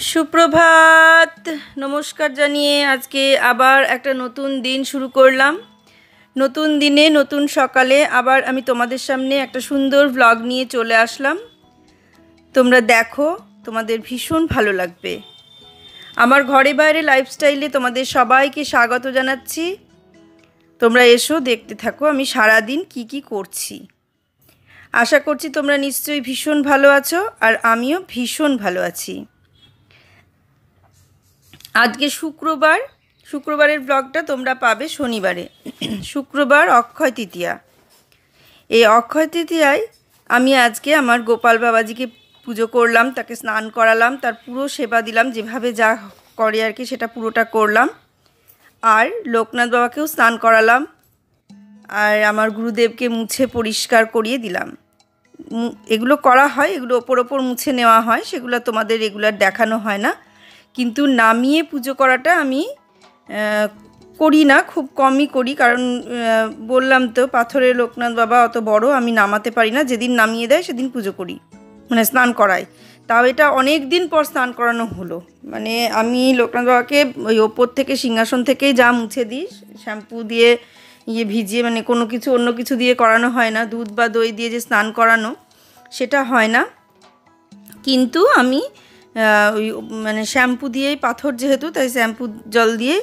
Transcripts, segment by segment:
সুপ্রভাত, নমস্কার জানিয়ে আজকে আবার একটা নতুন দিন শুরু করলাম। নতুন দিনে নতুন সকালে আবার আমি তোমাদের সামনে একটা সুন্দর ব্লগ নিয়ে চলে আসলাম। তোমরা দেখো, তোমাদের ভীষণ ভালো লাগবে। আমার ঘরে বাইরে লাইফস্টাইলে তোমাদের সবাইকে স্বাগত জানাচ্ছি। তোমরা এসো, দেখতে থাকো আমি সারাদিন কি করছি। আশা করছি তোমরা নিশ্চয়ই ভীষণ ভালো আছো, আর আমিও ভীষণ ভালো আছি। আজকে শুক্রবারের ব্লগটা তোমরা পাবে শনিবারে। শুক্রবার অক্ষয় তৃতীয়া। এই অক্ষয় তৃতীয়ায় আমি আজকে আমার গোপাল বাবাজিকে পুজো করলাম, তাকে স্নান করালাম, তার পুরো সেবা দিলাম, যেভাবে যা করে আর কি সেটা পুরোটা করলাম। আর লোকনাথ বাবাকেও স্নান করালাম, আর আমার গুরুদেবকে মুছে পরিষ্কার করিয়ে দিলাম। এগুলো করা হয়, এগুলো ওপর মুছে নেওয়া হয়, সেগুলো তোমাদের রেগুলার দেখানো হয় না। কিন্তু নামিয়ে পুজো করাটা আমি করি না, খুব কমই করি, কারণ বললাম তো পাথরের লোকনাথ বাবা অত বড়, আমি নামাতে পারি না। যেদিন নামিয়ে দেয় সেদিন পুজো করি, মানে স্নান করাই। তাও এটা অনেক দিন পর স্নান করানো হলো। মানে আমি লোকনাথ বাবাকে ওই ওপর থেকে সিংহাসন থেকেই যা মুছে দিই, শ্যাম্পু দিয়ে ভিজিয়ে, মানে কোনো কিছু অন্য কিছু দিয়ে করানো হয় না। দুধ বা দই দিয়ে যে স্নান করানো সেটা হয় না। কিন্তু আমি ওই মানে শ্যাম্পু দিয়েই, পাথর যেহেতু, তাই শ্যাম্পু জল দিয়ে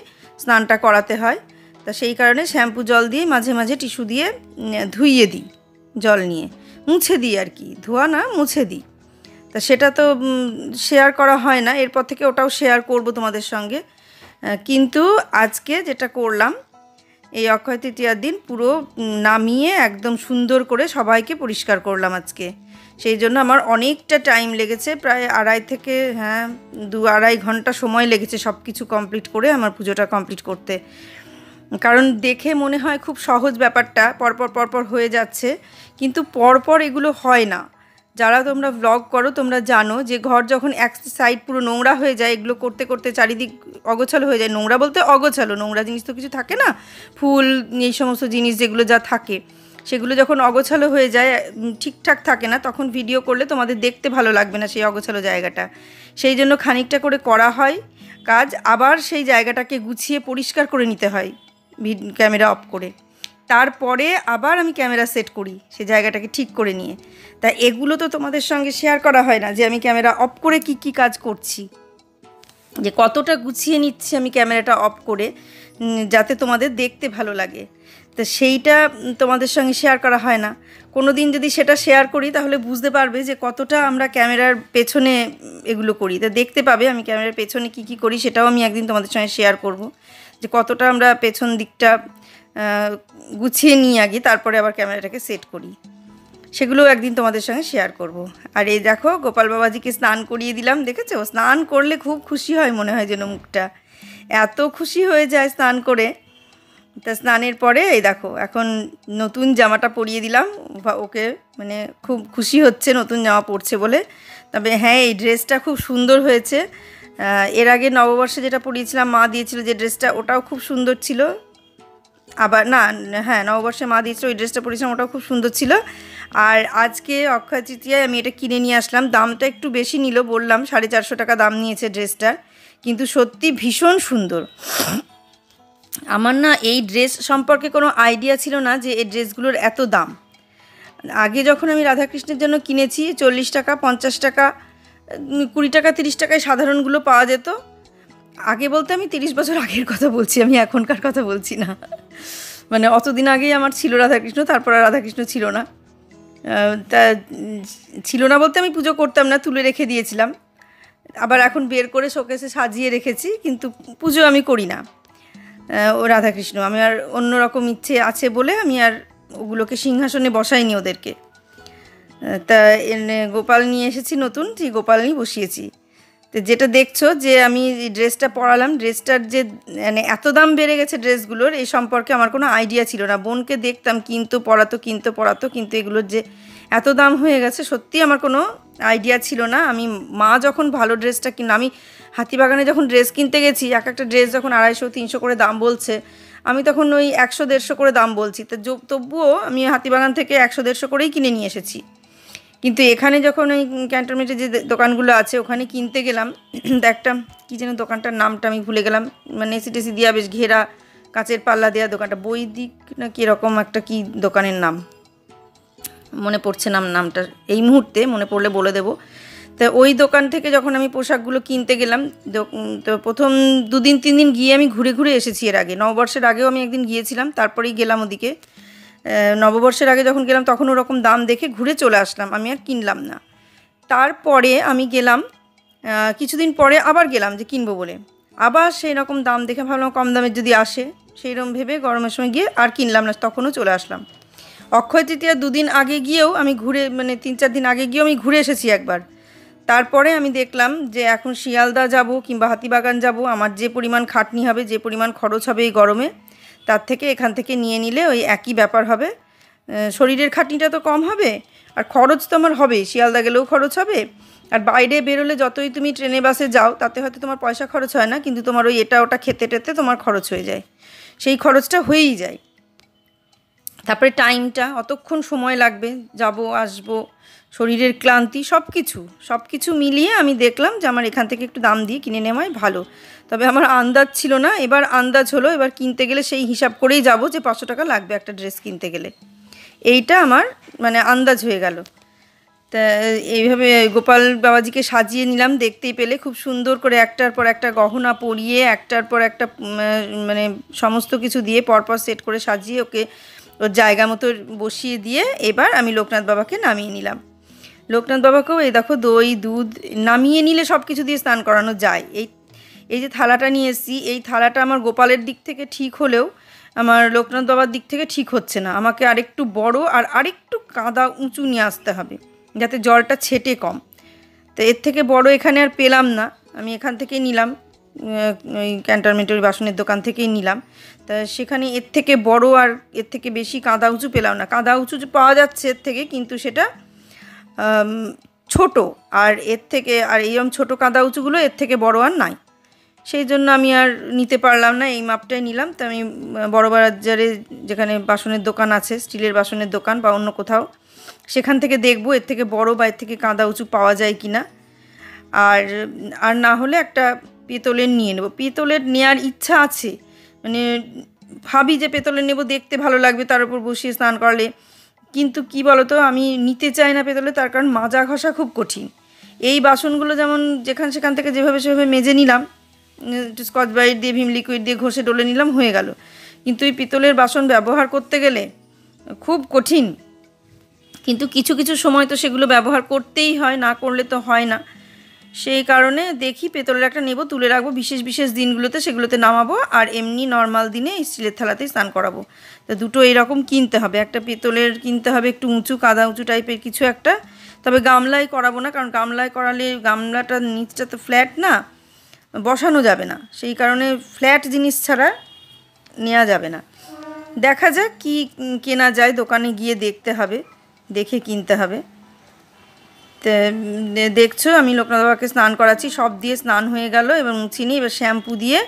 স্নানটা করাতে হয়। তা সেই কারণে শ্যাম্পু জল দিয়ে মাঝে মাঝে টিস্যু দিয়ে ধুইয়ে দিই, জল নিয়ে মুছে দিই আর কি, ধোয়া না, মুছে দিই। তা সেটা তো শেয়ার করা হয় না, এরপর থেকে ওটাও শেয়ার করব তোমাদের সঙ্গে। কিন্তু আজকে যেটা করলাম, এই অক্ষয় তৃতীয়ার দিন পুরো নামিয়ে একদম সুন্দর করে সবাইকে পরিষ্কার করলাম আজকে। সেই জন্য আমার অনেকটা টাইম লেগেছে, প্রায় 2-2.5 ঘন্টা সময় লেগেছে সব কিছু কমপ্লিট করে আমার পুজোটা কমপ্লিট করতে। কারণ দেখে মনে হয় খুব সহজ ব্যাপারটা, পরপর হয়ে যাচ্ছে, কিন্তু পরপর এগুলো হয় না। যারা তোমরা ব্লগ করো তোমরা জানো যে ঘর যখন এক সাইড পুরো নোংরা হয়ে যায়, এগুলো করতে করতে চারিদিক অগোছালো হয়ে যায়। নোংরা বলতে অগোছালো, নোংরা জিনিস তো কিছু থাকে না, ফুল এই সমস্ত জিনিস যেগুলো যা থাকে, সেগুলো যখন অগোছালো হয়ে যায়, ঠিকঠাক থাকে না, তখন ভিডিও করলে তোমাদের দেখতে ভালো লাগবে না সেই অগোছালো জায়গাটা। সেই জন্য খানিকটা করে করা হয় কাজ, আবার সেই জায়গাটাকে গুছিয়ে পরিষ্কার করে নিতে হয় ক্যামেরা অফ করে। তারপরে আবার আমি ক্যামেরা সেট করি সেই জায়গাটাকে ঠিক করে নিয়ে। তা এগুলো তো তোমাদের সঙ্গে শেয়ার করা হয় না, যে আমি ক্যামেরা অফ করে কি কাজ করছি, যে কতটা গুছিয়ে নিচ্ছি আমি ক্যামেরাটা অফ করে, যাতে তোমাদের দেখতে ভালো লাগে। তো সেইটা তোমাদের সঙ্গে শেয়ার করা হয় না। কোনো দিন যদি সেটা শেয়ার করি তাহলে বুঝতে পারবে যে কতটা আমরা ক্যামেরার পেছনে এগুলো করি। তা দেখতে পাবে আমি ক্যামেরার পেছনে কি করি, সেটাও আমি একদিন তোমাদের সঙ্গে শেয়ার করব, যে কতটা আমরা পেছন দিকটা গুছিয়ে নিই আগে, তারপরে আবার ক্যামেরাটাকে সেট করি। সেগুলোও একদিন তোমাদের সঙ্গে শেয়ার করব। আর এই দেখো, গোপাল বাবাজিকে স্নান করিয়ে দিলাম। দেখেছো, স্নান করলে খুব খুশি হয়, মনে হয় যেন মুখটা এত খুশি হয়ে যায় স্নান করে। তা স্নানের পরে এই দেখো, এখন নতুন জামাটা পরিয়ে দিলাম ওকে, মানে খুব খুশি হচ্ছে নতুন জামা পরছে বলে। তবে হ্যাঁ, এই ড্রেসটা খুব সুন্দর হয়েছে। এর আগে নববর্ষে যেটা পরিয়েছিলাম, মা দিয়েছিল যে ড্রেসটা, ওটাও খুব সুন্দর ছিল। আবার না, হ্যাঁ, নববর্ষে মা দিয়েছিল ওই ড্রেসটা পরেছিলাম, ওটাও খুব সুন্দর ছিল। আর আজকে অক্ষয় তৃতীয়ায় আমি এটা কিনে নিয়ে আসলাম। দামটা একটু বেশি নিল, বললাম 450 টাকা দাম নিয়েছে ড্রেসটার, কিন্তু সত্যি ভীষণ সুন্দর। আমার না এই ড্রেস সম্পর্কে কোনো আইডিয়া ছিল না যে এই ড্রেসগুলোর এত দাম। আগে যখন আমি রাধাকৃষ্ণের জন্য কিনেছি 40 টাকা, 50 টাকা, 20 টাকা, 30 টাকায় সাধারণগুলো পাওয়া যেত। আগে বলতে আমি 30 বছর আগের কথা বলছি, আমি এখনকার কথা বলছি না। মানে অতদিন আগেই আমার ছিল রাধাকৃষ্ণ, তারপর আর রাধাকৃষ্ণ ছিল না। তা ছিল না বলতে আমি পুজো করতাম না, তুলে রেখে দিয়েছিলাম। আবার এখন বের করে শোকেসে সাজিয়ে রেখেছি, কিন্তু পুজো আমি করি না ও রাধাকৃষ্ণ। আমি আর অন্যরকম ইচ্ছে আছে বলে আমি আর ওগুলোকে সিংহাসনে বসাইনি ওদেরকে। তা গোপাল নিয়ে এসেছি নতুন, সেই গোপাল নিয়ে বসিয়েছি। তো যেটা দেখছো যে আমি ড্রেসটা পরালাম, ড্রেসটার যে মানে এত দাম বেড়ে গেছে ড্রেসগুলোর, এই সম্পর্কে আমার কোনো আইডিয়া ছিল না। বোনকে দেখতাম কিনতো পরাতো, কিন্তু এগুলোর যে এত দাম হয়ে গেছে সত্যি আমার কোনো আইডিয়া ছিল না। আমি মা যখন ভালো ড্রেসটা আমি হাতিবাগানে যখন ড্রেস কিনতে গেছি, একটা ড্রেস যখন 250-300 করে দাম বলছে, আমি তখন ওই 100-150 করে দাম বলছি। তো তবুও আমি হাতিবাগান থেকে 100-150 করেই কিনে নিয়ে এসেছি। কিন্তু এখানে যখন ওই ক্যান্টনমেন্টে যে দোকানগুলো আছে ওখানে কিনতে গেলাম, একটা কী যেন দোকানটার নামটা আমি ভুলে গেলাম, মানে এসি টেসি দেওয়া বেশ ঘেরা, কাঁচের পাল্লা দেওয়া দোকানটা, বৈদিক না কীরকম একটা কি দোকানের নাম, মনে পড়ছে নামটা এই মুহূর্তে, মনে পড়লে বলে দেবো। তা ওই দোকান থেকে যখন আমি পোশাকগুলো কিনতে গেলাম, তো প্রথম 2-3 দিন গিয়ে আমি ঘুরে ঘুরে এসেছি। এর আগে নববর্ষের আগেও আমি একদিন গিয়েছিলাম, তারপরেই গেলাম ওদিকে। নববর্ষের আগে যখন গেলাম তখন ওরকম দাম দেখে ঘুরে চলে আসলাম, আমি আর কিনলাম না। তারপরে আমি গেলাম, কিছুদিন পরে আবার গেলাম যে কিনবো বলে, আবার সেই রকম দাম দেখে ভাবলাম কম দামের যদি আসে, সেইরকম ভেবে গরমের সময় গিয়ে আর কিনলাম না, তখনও চলে আসলাম। অক্ষয় তৃতীয়ার 2 দিন আগে গিয়েও আমি ঘুরে, মানে 3-4 দিন আগে গিয়েও আমি ঘুরে এসেছি একবার। তারপরে আমি দেখলাম যে এখন শিয়ালদা যাব কিংবা হাতিবাগান যাব, আমার যে পরিমাণ খাটনি হবে, যে পরিমাণ খরচ হবে এই গরমে, তার থেকে এখান থেকে নিয়ে নিলে ওই একই ব্যাপার হবে। শরীরের খাটনিটা তো কম হবে, আর খরচ তো আমার হবেই, শিয়ালদা গেলেও খরচ হবে। আর বাইরে বেরোলে যতই তুমি ট্রেনে বাসে যাও তাতে হয়তো তোমার পয়সা খরচ হয় না, কিন্তু তোমার ওই এটা ওটা খেতে টেতে তোমার খরচ হয়ে যায়, সেই খরচটা হয়েই যায়। তারপরে টাইমটা, অতক্ষণ সময় লাগবে, যাব আসবো, শরীরের ক্লান্তি, সব কিছু মিলিয়ে আমি দেখলাম যে আমার এখান থেকে একটু দাম দিয়ে কিনে নেওয়াই ভালো। তবে আমার আন্দাজ ছিল না, এবার আন্দাজ হলো। এবার কিনতে গেলে সেই হিসাব করেই যাব যে 500 টাকা লাগবে একটা ড্রেস কিনতে গেলে, এইটা আমার মানে আন্দাজ হয়ে গেল। তা এইভাবে গোপাল বাবাজিকে সাজিয়ে নিলাম, দেখতেই পেলে খুব সুন্দর করে একটার পর একটা গহনা পরিয়ে, একটার পর একটা মানে সমস্ত কিছু দিয়ে পরপর সেট করে সাজিয়ে ওকে ওর জায়গা মতো বসিয়ে দিয়ে এবার আমি লোকনাথ বাবাকে নামিয়ে নিলাম। লোকনাথ বাবাকেও এই দেখো দই দুধ নামিয়ে নিলে সব কিছু দিয়ে স্নান করানো যায়। এই যে থালাটা নিয়ে এসেছি, এই থালাটা আমার গোপালের দিক থেকে ঠিক হলেও আমার লোকনাথ বাবার দিক থেকে ঠিক হচ্ছে না। আমাকে আরেকটু বড় আর আরেকটু কাদা উঁচু নিয়ে আসতে হবে যাতে জলটা ছেটে কম। তো এর থেকে বড় এখানে আর পেলাম না, আমি এখান থেকেই নিলাম, ওই ক্যান্টনমেন্টের বাসনের দোকান থেকেই নিলাম। তা সেখানে এর থেকে বড় আর এর থেকে বেশি কাদা উঁচু পেলাম না। কাদা উঁচু পাওয়া যাচ্ছে এর থেকে, কিন্তু সেটা ছোট, আর এর থেকে আর এইরকম ছোটো কাদা উঁচুগুলো এর থেকে বড় আর নাই। সেই জন্য আমি আর নিতে পারলাম না, এই মাপটাই নিলাম। তো আমি বড় বাজারে যেখানে বাসনের দোকান আছে, স্টিলের বাসনের দোকান বা অন্য কোথাও, সেখান থেকে দেখবো এর থেকে বড় বা এর থেকে কাদা উঁচু পাওয়া যায় কি না। আর না হলে একটা পেতলের নিয়ে নেব। পেতলের নেওয়ার ইচ্ছা আছে, মানে ভাবি যে পেতলের নেব, দেখতে ভালো লাগবে তার উপর বসিয়ে স্নান করলে। কিন্তু কি বলতো, আমি নিতে চাই না পেতলে, তার কারণ মাজা ঘষা খুব কঠিন। এই বাসনগুলো যেমন সেখান থেকে যেভাবে সেভাবে মেজে নিলাম, একটু স্কচ ব্রাইট দিয়ে ভিম লিকুইড দিয়ে ঘষে ডলে নিলাম, হয়ে গেল। কিন্তু এই পিতলের বাসন ব্যবহার করতে গেলে খুব কঠিন। কিন্তু কিছু কিছু সময় তো সেগুলো ব্যবহার করতেই হয়, না করলে তো হয় না। সেই কারণে দেখি পেতলের একটা নেব, তুলে রাখবো, বিশেষ বিশেষ দিনগুলোতে সেগুলোতে নামাবো, আর এমনি নর্মাল দিনে স্টিলের থালাতেই স্নান করাবো। তো দুটো এরকম কিনতে হবে, একটা পেতলের কিনতে হবে একটু উঁচু, কাদা উঁচু টাইপের কিছু একটা। তবে গামলায় করাবো না, কারণ গামলায় করালে গামলাটার নিচটা তো ফ্ল্যাট না, বসানো যাবে না, সেই কারণে ফ্ল্যাট জিনিস ছাড়া নেওয়া যাবে না। দেখা যাক কি কেনা যায়, দোকানে গিয়ে দেখতে হবে, দেখে কিনতে হবে। তো দেখছো আমি লোকনাথ বাবাকে স্নান করাচ্ছি, সব দিয়ে স্নান হয়ে গেল, এবার মুছিনি, এবার শ্যাম্পু দিয়ে,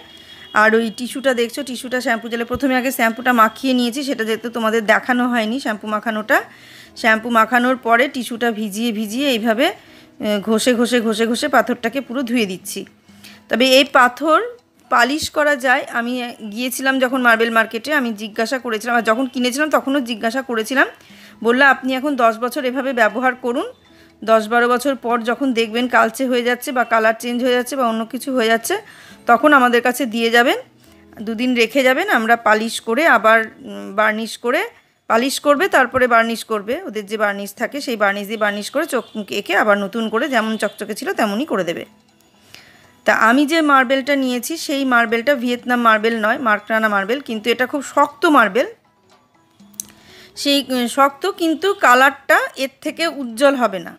আর ওই টিস্যুটা দেখছো, টিস্যুটা শ্যাম্পু জলে প্রথমে আগে শ্যাম্পুটা মাখিয়ে নিয়েছি, সেটা যেহেতু তোমাদের দেখানো হয়নি শ্যাম্পু মাখানোটা। শ্যাম্পু মাখানোর পরে টিস্যুটা ভিজিয়ে ভিজিয়ে এইভাবে ঘষে ঘষে ঘষে ঘষে পাথরটাকে পুরো ধুয়ে দিচ্ছি। তবে এই পাথর পালিশ করা যায়। আমি গিয়েছিলাম যখন মার্বেল মার্কেটে, আমি জিজ্ঞাসা করেছিলাম, আর যখন কিনেছিলাম তখনও জিজ্ঞাসা করেছিলাম, বললো আপনি এখন 10 বছর এভাবে ব্যবহার করুন, 10-12 বছর পর যখন দেখবেন কালচে হয়ে যাচ্ছে বা কালার চেঞ্জ হয়ে যাচ্ছে বা অন্য কিছু হয়ে যাচ্ছে, তখন আমাদের কাছে দিয়ে যাবেন, 2 দিন রেখে যাবেন, আমরা পালিশ করে আবার বার্নিশ করে, পালিশ করবে তারপরে বার্নিশ করবে, ওদের যে বার্নিশ থাকে সেই বার্নিশ দিয়ে বার্নিশ করে চোখ মুখ এঁকে আবার নতুন করে যেমন চকচকে ছিল তেমনই করে দেবে। তা আমি যে মার্বেলটা নিয়েছি সেই মার্বেলটা ভিয়েতনাম মার্বেল নয়, মার্করানা মার্বেল, কিন্তু এটা খুব শক্ত মার্বেল। সেই শক্ত, কিন্তু কালারটা এর থেকে উজ্জ্বল হবে না।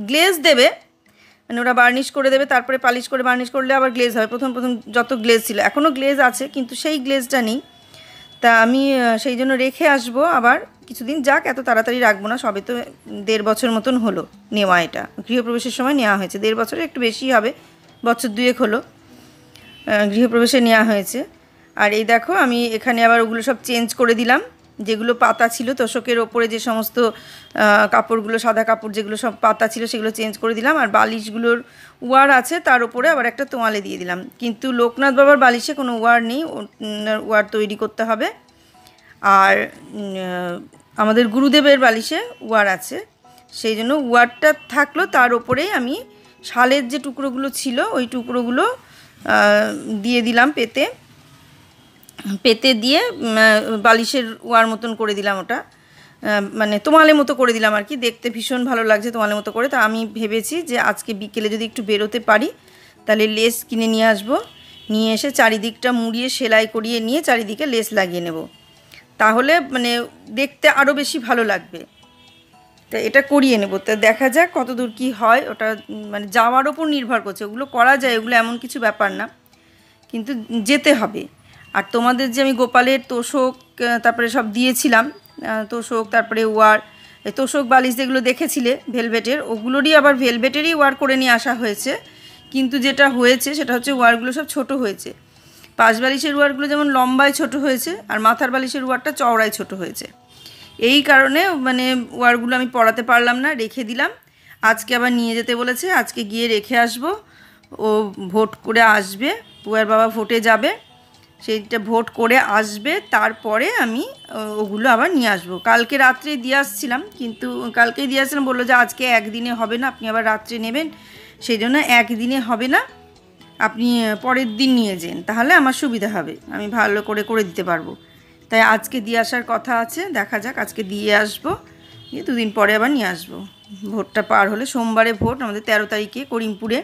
গ্লেজ দেবে, মানে ওরা বার্নিশ করে দেবে, তারপরে পালিশ করে বার্নিশ করলে আবার গ্লেজ হবে। প্রথম যত গ্লেজ ছিল, এখনও গ্লেজ আছে কিন্তু সেই গ্লেজটা নেই। তা আমি সেই জন্য রেখে আসবো আবার কিছুদিন, যাক এত তাড়াতাড়ি রাখবো না, সবে তো 1.5 বছর মতন হলো নেওয়া, এটা গৃহপ্রবেশের সময় নেওয়া হয়েছে, 1.5 বছরের একটু বেশি হবে, বছর 2 হলো গৃহপ্রবেশে নেওয়া হয়েছে। আর এই দেখো আমি এখানে আবার ওগুলো সব চেঞ্জ করে দিলাম, যেগুলো পাতা ছিল তোষকের ওপরে যে সমস্ত কাপড়গুলো, সাদা কাপড় যেগুলো সব পাতা ছিল সেগুলো চেঞ্জ করে দিলাম। আর বালিশগুলোর ওয়ার আছে, তার উপরে আবার একটা তোয়ালে দিয়ে দিলাম। কিন্তু লোকনাথ বাবার বালিশে কোনো ওয়ার নেই, ওয়ার তৈরি করতে হবে। আর আমাদের গুরুদেবের বালিশে ওয়ার আছে, সেই জন্য ওয়ারটা থাকলো। তার ওপরেই আমি শালের যে টুকরোগুলো ছিল ওই টুকরোগুলো দিয়ে দিলাম পেতে দিয়ে বালিশের ওয়ার মতন করে দিলাম। ওটা মানে তোয়ালে মতো করে দিলাম আর কি, দেখতে ভীষণ ভালো লাগছে তোয়ালে মতো করে। তা আমি ভেবেছি যে আজকে বিকেলে যদি একটু বেরোতে পারি তাহলে লেস কিনে নিয়ে আসবো, নিয়ে এসে চারিদিকটা মুড়িয়ে সেলাই করিয়ে নিয়ে চারিদিকে লেস লাগিয়ে নেব, তাহলে মানে দেখতে আরও বেশি ভালো লাগবে। তা এটা করিয়ে নেব। তা দেখা যাক কতদূর কী হয়, ওটা মানে যাওয়ার ওপর নির্ভর করছে। ওগুলো করা যায়, ওগুলো এমন কিছু ব্যাপার না, কিন্তু যেতে হবে। আর তোমাদের যে আমি গোপালের তোষক তারপরে সব দিয়েছিলাম, তোষক তারপরে ওয়ার, তোষক বালিশ যেগুলো দেখেছিলে ভেলভেটের, ওগুলোরই আবার ভেলভেটেরই ওয়ার করে নিয়ে আসা হয়েছে। কিন্তু যেটা হয়েছে সেটা হচ্ছে ওয়ারগুলো সব ছোট হয়েছে। পাশ বালিশের ওয়ারগুলো যেমন লম্বায় ছোট হয়েছে আর মাথার বালিশের ওয়ারটা চওড়ায় ছোট হয়েছে। এই কারণে মানে ওয়ারগুলো আমি পরাতে পারলাম না, রেখে দিলাম। আজকে আবার নিয়ে যেতে বলেছে, আজকে গিয়ে রেখে আসব। ও ভোট করে আসবে, পুয়ার বাবা ভোটে যাবে, সেইটা ভোট করে আসবে, তারপরে আমি ওগুলো আবার নিয়ে আসবো। কালকে রাত্রে দিয়ে আসছিলাম, কিন্তু কালকেই দিয়ে আসছিলাম, বললো যে আজকে একদিনে হবে না, আপনি আবার রাত্রে নেবেন, সেই জন্য একদিনে হবে না, আপনি পরের দিন নিয়ে যান, তাহলে আমার সুবিধা হবে, আমি ভালো করে করে দিতে পারবো। তাই আজকে দিয়ে আসার কথা আছে, দেখা যাক আজকে দিয়ে আসবো, দিয়ে দুদিন পরে আবার নিয়ে আসবো। ভোটটা পার হলে, সোমবারে ভোট আমাদের 13 তারিখে করিমপুরে,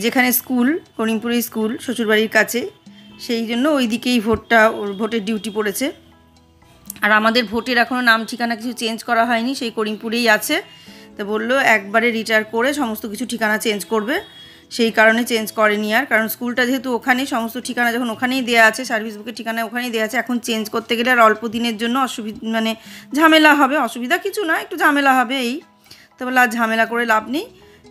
যেখানে স্কুল করিমপুরে স্কুল শ্বশুরবাড়ির কাছে, সেই জন্য ওই দিকেই ভোটের ডিউটি পড়েছে। আর আমাদের ভোটের এখনও নাম ঠিকানা কিছু চেঞ্জ করা হয়নি, সেই করিমপুরেই আছে। তো বললো একবারে রিটায়ার করে সমস্ত কিছু ঠিকানা চেঞ্জ করবে, সেই কারণে চেঞ্জ করেনি। আর কারণ স্কুলটা যেহেতু ওখানেই, সমস্ত ঠিকানা যখন ওখানেই দেওয়া আছে, সার্ভিস বুকের ঠিকানা ওখানেই দেওয়া আছে, এখন চেঞ্জ করতে গেলে আর অল্প দিনের জন্য মানে ঝামেলা হবে, অসুবিধা কিছু না, একটু ঝামেলা হবে এই। তো বলে আর ঝামেলা করে লাভ নেই,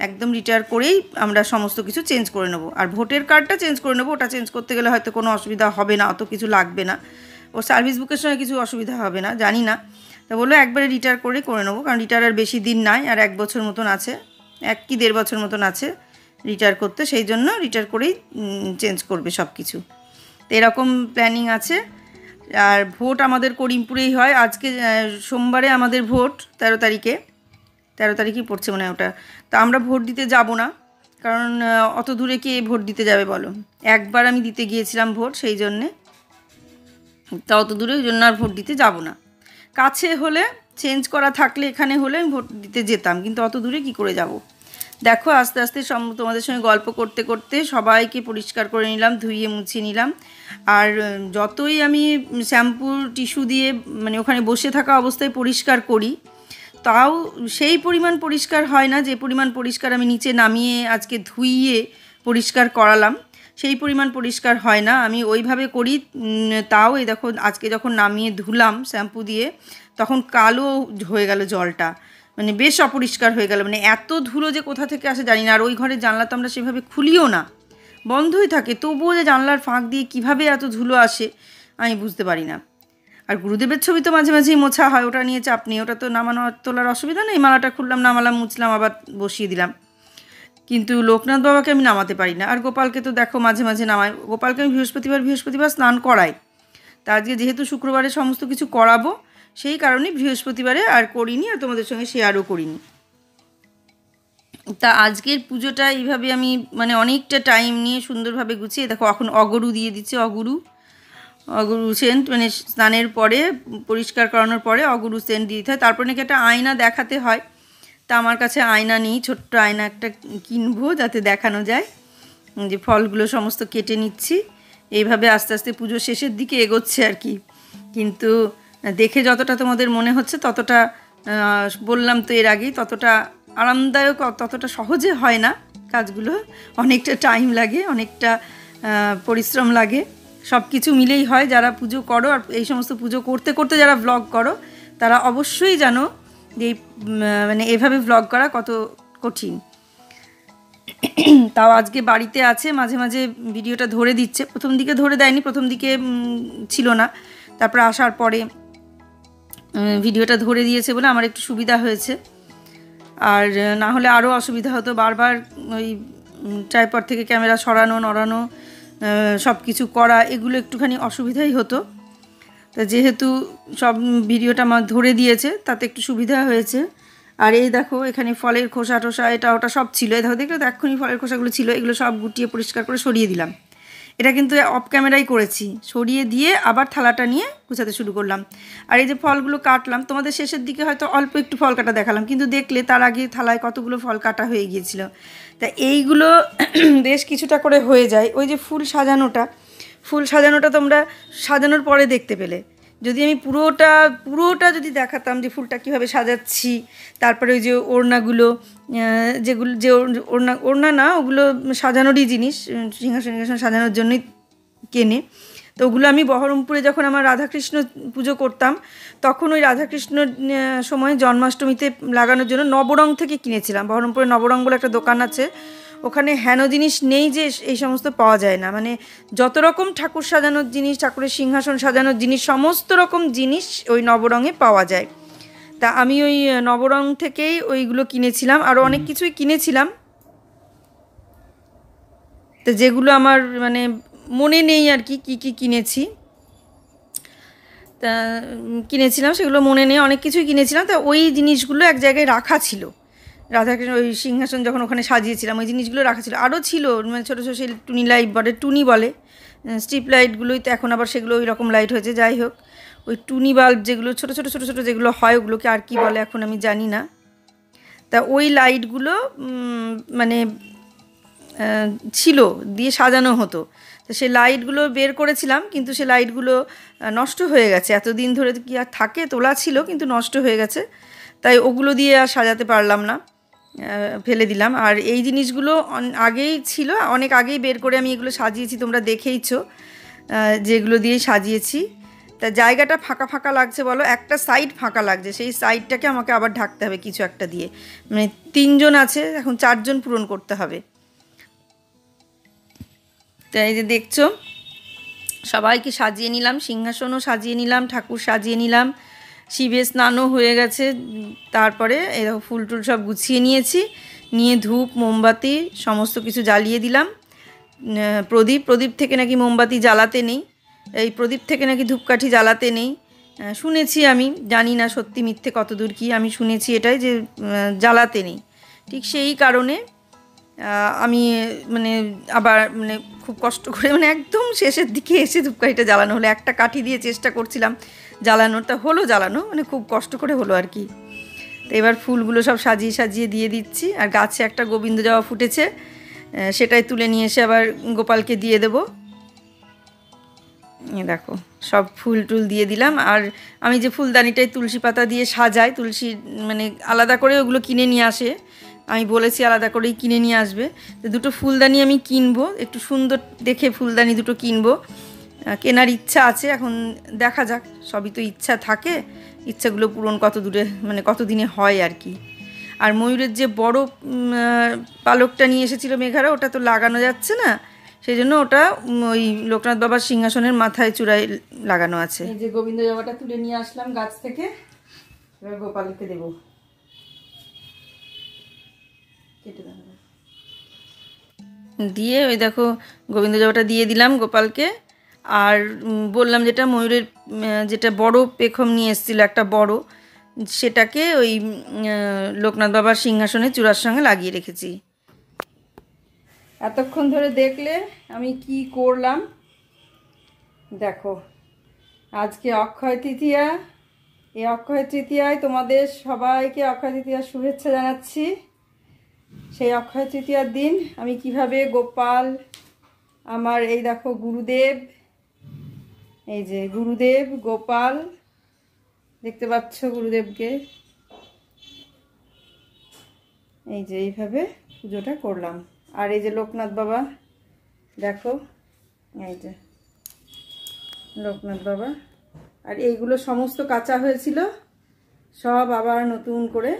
একদম রিটায়ার করেই আমরা সমস্ত কিছু চেঞ্জ করে নেবো। আর ভোটের কার্ডটা চেঞ্জ করে নেবো, ওটা চেঞ্জ করতে গেলে হয়তো কোনো অসুবিধা হবে না, অত কিছু লাগবে না, ও সার্ভিস বুকের সঙ্গে কিছু অসুবিধা হবে না, জানি না। তো বললো একবারে রিটায়ার করে নেবো, কারণ রিটায়ার আর বেশি দিন নাই, আর 1 বছর মতন আছে, 1 কি 1.5 বছর মতন আছে রিটায়ার করতে, সেই জন্য রিটায়ার করেই চেঞ্জ করবে সব কিছু। তো এরকম প্ল্যানিং আছে। আর ভোট আমাদের করিমপুরেই হয়। আজকে সোমবারে আমাদের ভোট 13 তারিখেই পড়ছে মনে হয় ওটা। তা আমরা ভোট দিতে যাব না, কারণ অত দূরে কে ভোট দিতে যাবে বলো। একবার আমি দিতে গিয়েছিলাম ভোট, সেই জন্যে, তা অত দূরে ওই জন্য আর ভোট দিতে যাব না। কাছে হলে, চেঞ্জ করা থাকলে এখানে হলে আমি ভোট দিতে যেতাম, কিন্তু অত দূরে কি করে যাব। দেখো আস্তে আস্তে তোমাদের সঙ্গে গল্প করতে করতে সবাইকে পরিষ্কার করে নিলাম, ধুইয়ে মুছিয়ে নিলাম। আর যতই আমি শ্যাম্পু টিস্যু দিয়ে মানে ওখানে বসে থাকা অবস্থায় পরিষ্কার করি, তাও সেই পরিমাণ পরিষ্কার হয় না যে পরিমাণ পরিষ্কার আমি নিচে নামিয়ে আজকে ধুইয়ে পরিষ্কার করালাম, সেই পরিমাণ পরিষ্কার হয় না। আমি ওইভাবে করি, তাও এই দেখো আজকে যখন নামিয়ে ধুলাম শ্যাম্পু দিয়ে, তখন কালো হয়ে গেল জলটা, মানে বেশ অপরিষ্কার হয়ে গেল, মানে এত ধুলো যে কোথা থেকে আসে জানি না। আর ওই ঘরের জানলা তো আমরা সেভাবে খুলিও না, বন্ধই থাকে, তবুও যে জানলার ফাঁক দিয়ে কীভাবে এত ধুলো আসে আমি বুঝতে পারি না। আর গুরুদেবের ছবি তো মাঝে মাঝেই মোছা হয়, ওটা নিয়ে চাপ নেই, ওটা তো নামানো তোলার অসুবিধা নেই, মালাটা খুললাম, নামালাম, মুছলাম, আবার বসিয়ে দিলাম। কিন্তু লোকনাথ বাবাকে আমি নামাতে পারি না। আর গোপালকে তো দেখো মাঝে মাঝে নামাই, গোপালকে আমি বৃহস্পতিবার স্নান করাই। তা আজকে যেহেতু শুক্রবারে সমস্ত কিছু করাবো, সেই কারণে বৃহস্পতিবারে আর করিনি, আর তোমাদের সঙ্গে শেয়ারও করিনি। তা আজকের পুজোটা এইভাবে আমি মানে অনেকটা টাইম নিয়ে সুন্দরভাবে গুছিয়ে, দেখো এখন অগরু দিয়ে দিচ্ছে, অগুরু সেন্ট, মানে স্নানের পরে পরিষ্কার করানোর পরে অগুরু সেন্ট দিয়ে দিতে হয়। তারপর নাকি একটা আয়না দেখাতে হয়, তা আমার কাছে আয়না নেই, ছোট্ট আয়না একটা কিনবো যাতে দেখানো যায়। যে ফলগুলো সমস্ত কেটে নিচ্ছি, এইভাবে আস্তে আস্তে পুজো শেষের দিকে এগোচ্ছে আর কি। কিন্তু দেখে যতটা তোমাদের মনে হচ্ছে ততটা, বললাম তো এর আগেই, ততটা আরামদায়ক, ততটা সহজে হয় না কাজগুলো, অনেকটা টাইম লাগে, অনেকটা পরিশ্রম লাগে, সব কিছু মিলেই হয়। যারা পুজো করো আর এই সমস্ত পুজো করতে করতে যারা ভ্লগ করো, তারা অবশ্যই জানো যে মানে এভাবে ভ্লগ করা কত কঠিন। তাও আজকে বাড়িতে আছে, মাঝে মাঝে ভিডিওটা ধরে দিচ্ছে, প্রথম দিকে ধরে দেয়নি, প্রথম দিকে ছিল না, তারপরে আসার পরে ভিডিওটা ধরে দিয়েছে বলে আমার একটু সুবিধা হয়েছে, আর না হলে আরও অসুবিধা হতো, বারবার ওই ট্রাইপড থেকে ক্যামেরা সরানো নড়ানো সব কিছু করা, এগুলো একটুখানি অসুবিধাই হতো। তা যেহেতু সব ভিডিওটা আমার ধরে দিয়েছে তাতে একটু সুবিধা হয়েছে। আর এই দেখো এখানে ফলের খোসা টোসা এটা ওটা সব ছিল, এই দেখো দেখলে তো এক্ষুনি ফলের খোসাগুলো ছিল, এগুলো সব গুটিয়ে পরিষ্কার করে সরিয়ে দিলাম। এটা কিন্তু অফ ক্যামেরাই করেছি, সরিয়ে দিয়ে আবার থালাটা নিয়ে গুছাতে শুরু করলাম। আর এই যে ফলগুলো কাটলাম, তোমাদের শেষের দিকে হয়তো অল্প একটু ফল কাটা দেখালাম, কিন্তু দেখলে তার আগে থালায় কতগুলো ফল কাটা হয়ে গিয়েছিল। তা এইগুলো বেশ কিছুটা করে হয়ে যায়। ওই যে ফুল সাজানোটা তোমরা সাজানোর পরে দেখতে পেলে। যদি আমি পুরোটা যদি দেখাতাম যে ফুলটা কীভাবে সাজাচ্ছি, তারপরে ওই যে ওড়নাগুলো, যেগুলো যে ওড়না না, ওগুলো সাজানোরই জিনিস, সিংহাসন সাজানোর জন্যই কেনে। তো ওগুলো আমি বহরমপুরে যখন আমার রাধাকৃষ্ণ পুজো করতাম, তখন ওই রাধাকৃষ্ণ সময় জন্মাষ্টমীতে লাগানোর জন্য নবরং থেকে কিনেছিলাম। বহরমপুরে নবরং বলে একটা দোকান আছে, ওখানে হেন জিনিস নেই যে এই সমস্ত পাওয়া যায় না, মানে যত রকম ঠাকুর সাজানোর জিনিস, ঠাকুরের সিংহাসন সাজানোর জিনিস, সমস্ত রকম জিনিস ওই নবরঙে পাওয়া যায়। তা আমি ওই নবরং থেকেই ওইগুলো কিনেছিলাম, আরও অনেক কিছুই কিনেছিলাম, তো যেগুলো আমার মানে মনে নেই আর কি কী কী কিনেছি। তা কিনেছিলাম সেগুলো মনে নেই, অনেক কিছুই কিনেছিলাম। তা ওই জিনিসগুলো এক জায়গায় রাখা ছিল, রাধাকৃষ্ণ ওই সিংহাসন যখন ওখানে সাজিয়েছিলাম ওই জিনিসগুলো রাখা ছিল। আরও ছিল মানে ছোটো ছোটো সেই টুনি লাইট টুনি বলে, স্ট্রিপ লাইটগুলোই তো এখন আবার সেগুলো ওই রকম লাইট হয়েছে। যাই হোক, ওই টুনি বাল্ব যেগুলো ছোটো ছোটো ছোটো ছোটো যেগুলো হয়, ওগুলোকে আর কি বলে এখন আমি জানি না। তা ওই লাইটগুলো মানে ছিল, দিয়ে সাজানো হতো। তো সেই লাইটগুলো বের করেছিলাম, কিন্তু সেই লাইটগুলো নষ্ট হয়ে গেছে, এতদিন ধরে কি আর থাকে, তোলা ছিল কিন্তু নষ্ট হয়ে গেছে, তাই ওগুলো দিয়ে আর সাজাতে পারলাম না, ফেলে দিলাম। আর এই জিনিসগুলো আগেই ছিল, অনেক আগেই বের করে আমি এগুলো সাজিয়েছি, তোমরা দেখেইছো যেগুলো দিয়ে সাজিয়েছি। তা জায়গাটা ফাঁকা ফাঁকা লাগছে বলো, একটা সাইড ফাঁকা লাগছে, সেই সাইডটাকে আমাকে আবার ঢাকতে হবে কিছু একটা দিয়ে, মানে 3 জন আছে, এখন 4 জন পূরণ করতে হবে। তাই এই যে দেখছো সবাইকে সাজিয়ে নিলাম, সিংহাসনও সাজিয়ে নিলাম, ঠাকুর সাজিয়ে নিলাম, শিবের স্নানও হয়ে গেছে। তারপরে এরকম ফুল টুল সব গুছিয়ে নিয়েছি, নিয়ে ধূপ মোমবাতি সমস্ত কিছু জ্বালিয়ে দিলাম। প্রদীপ থেকে নাকি মোমবাতি জ্বালাতে নেই, এই প্রদীপ থেকে নাকি ধূপকাঠি জ্বালাতে নেই, শুনেছি, আমি জানি না সত্যি মিথ্যে কতদূর কি, আমি শুনেছি এটাই যে জ্বালাতে নেই। ঠিক সেই কারণে আমি মানে আবার মানে খুব কষ্ট করে, মানে একদম শেষের দিকে এসে ধূপকাঠিটা জ্বালানো হলো, একটা কাঠি দিয়ে চেষ্টা করছিলাম জ্বালানোটা, হলো জ্বালানো, মানে খুব কষ্ট করে হলো আর কি। তো এবার ফুলগুলো সব সাজিয়ে সাজিয়ে দিয়ে দিচ্ছি। আর গাছে একটা গোবিন্দ জবা ফুটেছে, সেটাই তুলে নিয়ে এসে আবার গোপালকে দিয়ে দেবো। দেখো সব ফুল টুল দিয়ে দিলাম। আর আমি যে ফুলদানিটায় তুলসী পাতা দিয়ে সাজাই, তুলসী মানে আলাদা করে ওগুলো কিনে নিয়ে আসে, আমি বলেছি আলাদা করেই কিনে নিয়ে আসবে। তো দুটো ফুলদানি আমি কিনবো, একটু সুন্দর দেখে ফুলদানি দুটো কিনবো, কেনার ইচ্ছা আছে, এখন দেখা যাক, সবই তো ইচ্ছা থাকে, ইচ্ছাগুলো পূরণ কত দূরে মানে কতদিনে হয় আর কি। আর ময়ূরের যে বড় পালকটা নিয়ে এসেছিলো মেঘারা, ওটা তো লাগানো যাচ্ছে না, সেই জন্য ওটা ওই লোকনাথ বাবার সিংহাসনের মাথায় চূড়ায় লাগানো আছে। এই যে গোবিন্দ জবাটা তুলে নিয়ে আসলাম গাছ থেকে, এবার গোপালকে দেবো, কেটে দেবো দিয়ে। ওই দেখো গোবিন্দ জবাটা দিয়ে দিলাম গোপালকে। আর বললাম যেটা ময়ূরের যেটা বড় পেখম নিয়ে এসেছিলো একটা বড়, সেটাকে ওই লোকনাথ বাবার সিংহাসনের চূড়ার সঙ্গে লাগিয়ে রেখেছি। এতক্ষণ ধরে দেখলে আমি কি করলাম দেখো। আজকে অক্ষয় তৃতীয়া, এই অক্ষয় তৃতীয়ায় তোমাদের সবাইকে অক্ষয় তৃতীয়ার শুভেচ্ছা জানাচ্ছি। সেই অক্ষয় তৃতীয়ার দিন আমি কিভাবে গোপাল, আমার এই দেখো গুরুদেব, এই যে গুরুদেব গোপাল দেখতে পাচ্ছ গুরুদেবকে, এই যে এইভাবে পুজোটা করলাম। আর এই যে লোকনাথ বাবা দেখো, এই যে লোকনাথ বাবা, আর এইগুলো সমস্ত কাঁচা হয়েছিল, সব আবার নতুন করে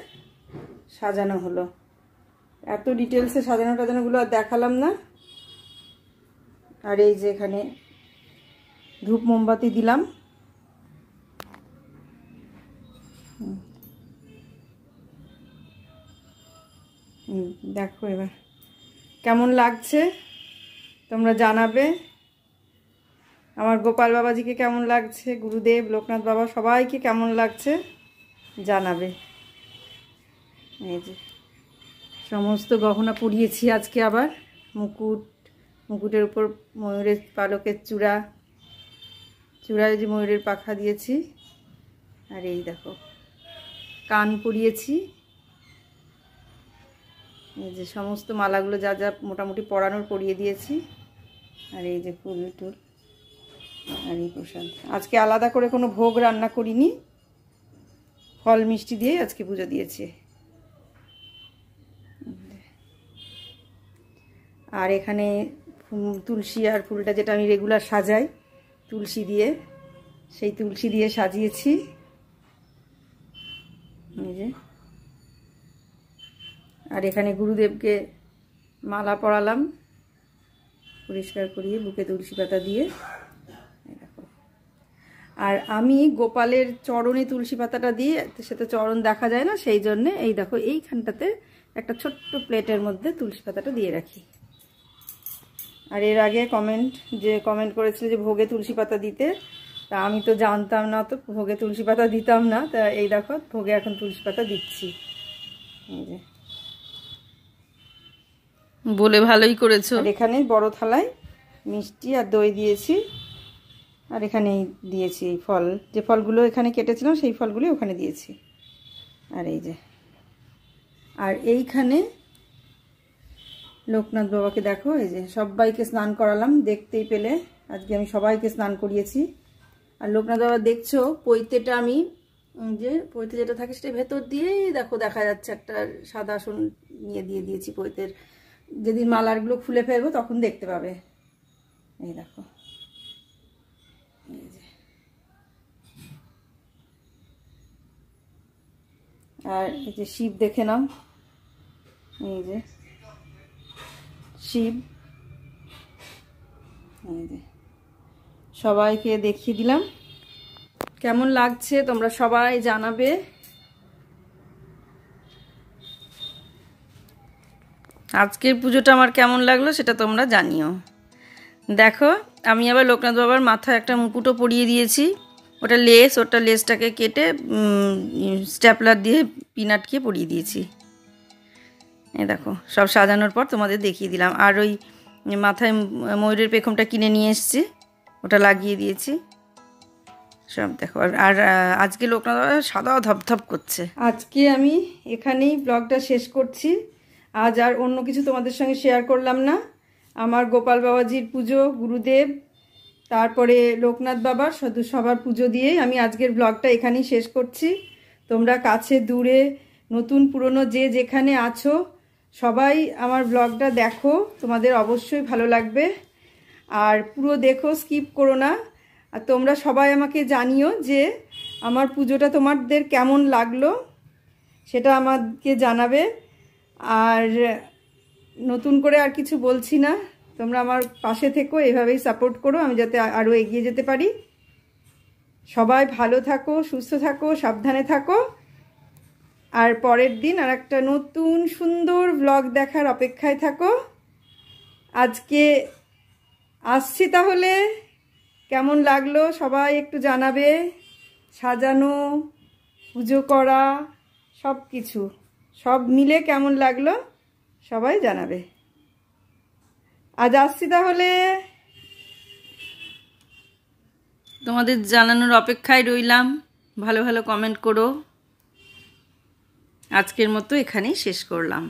সাজানো হলো। এত ডিটেলসে সাজানোগুলো আর দেখালাম না। আর এই যে এখানে ধূপ মোমবাতি দিলাম, দেখো এবার কেমন লাগছে তোমরা জানাবে। আমার গোপাল বাবাজিকে কেমন লাগছে, গুরুদেব, লোকনাথ বাবা সবাইকে কেমন লাগছে জানাবে। এই যে সমস্ত গহনা পরিয়েছি আজকে, আবার মুকুটের উপর ময়ূরের পালকের চূড়ায় যে ময়ূরের পাখা দিয়েছি। আর এই দেখো কান পরিয়েছি। এই যে সমস্ত মালাগুলো যা যা মোটামুটি পরানোর পরিয়ে দিয়েছি। আর এই যে ফুল টুল আর এই প্রসাদ। আজকে আলাদা করে কোনো ভোগ রান্না করিনি, ফল মিষ্টি দিয়ে আজকে পুজো দিয়েছি। আর এখানে তুলসী আর ফুলটা যেটা আমি রেগুলার সাজাই তুলসী দিয়ে, সেই তুলসী দিয়ে সাজিয়েছি। এই যে আর এখানে গুরুদেবকে মালা পরালাম পরিষ্কার করিয়ে, বুকে তুলসী পাতা দিয়ে। আর আমি গোপালের চরণে তুলসী পাতাটা দিয়ে, সেটা চরণ দেখা যায় না, সেই জন্যে এই দেখো এইখানটাতে একটা ছোট্ট প্লেটের মধ্যে তুলসী পাতাটা দিয়ে রাখি। আর এর আগে কমেন্ট করেছিল যে ভোগে তুলসী পাতা দিতে, তা আমি তো জানতাম না, তো ভোগে তুলসী পাতা দিতাম না। তা এই দেখো ভোগে এখন তুলসী পাতা দিচ্ছি। এই যে বলে ভালোই করেছো। আর এখানে বড় থালায় মিষ্টি আর দই দিয়েছি। আর এখানেই দিয়েছি এই ফল, যে ফলগুলো এখানে কেটেছিলাম সেই ফলগুলো ওখানে দিয়েছি। আর এই যে আর এইখানে লোকনাথ বাবাকে দেখো, এই যে সবাইকে স্নান করালাম, দেখতেই পেলে আজকে আমি সবাইকে স্নান করিয়েছি। আর লোকনাথ বাবা দেখছো পৈতেটা আমি যে পৈতে যেটা থাকে সেটা ভেতর দিয়েই দেখো দেখা যাচ্ছে একটা সাদা আসন নিয়ে দিয়ে দিয়েছি পৈতের। যেদিন মালারগুলো খুলে ফেলবো তখন দেখতে পাবে। এই দেখো এই যে। আর এই যে শিব দেখে নাও, এই যে শিব। এই যে সবাইকে দেখিয়ে দিলাম। কেমন লাগছে তোমরা সবাই জানাবে। আজকের পুজোটা আমার কেমন লাগলো সেটা তোমরা জানিও। দেখো আমি আবার লোকনাথ বাবার মাথায় একটা মুকুটও পরিয়ে দিয়েছি। ওটা লেসটাকে কেটে স্ট্যাপলার দিয়ে পিন আটকিয়ে পরিয়ে দিয়েছি। এই দেখো সব সাজানোর পর তোমাদের দেখিয়ে দিলাম। আর ওই মাথায় ময়ূরের পেখমটা কিনে নিয়ে এসেছি, ওটা লাগিয়ে দিয়েছি সব। দেখো আর আজকে লোকনাথ বাবা সাদা ধপধপ করছে। আজকে আমি এখানেই ব্লগটা শেষ করছি। আজ আর অন্য কিছু তোমাদের সঙ্গে শেয়ার করলাম না। আমার গোপাল বাবাজির পুজো, গুরুদেব, তারপরে লোকনাথ বাবার সবার পুজো দিয়েই আমি আজকের ব্লগটা এখানেই শেষ করছি। তোমরা কাছে দূরে নতুন পুরনো যে যেখানে আছো সবাই আমার ব্লগটা দেখো, তোমাদের অবশ্যই ভালো লাগবে। আর পুরো দেখো, স্কিপ করো না। আর তোমরা সবাই আমাকে জানিও যে আমার পুজোটা তোমাদের কেমন লাগলো, সেটা আমাকে জানাবে। আর নতুন করে আর কিছু বলছি না, তোমরা আমার পাশে থেকো, এভাবেই সাপোর্ট করো, আমি যাতে আরও এগিয়ে যেতে পারি। সবাই ভালো থাকো, সুস্থ থাকো, সাবধানে থাকো। আর পরের দিন আর একটা নতুন সুন্দর ব্লগ দেখার অপেক্ষায় থাকো। আজকে আসছি তাহলে, কেমন লাগলো সবাই একটু জানাবে। সাজানো, পুজো করা, সব কিছু সব মিলে কেমন লাগলো সবাই জানাবে। আজ আসছি তাহলে, তোমাদের জানানোর অপেক্ষায় রইলাম। ভালো ভালো কমেন্ট করো। আজকের মতো এখানেই শেষ করলাম।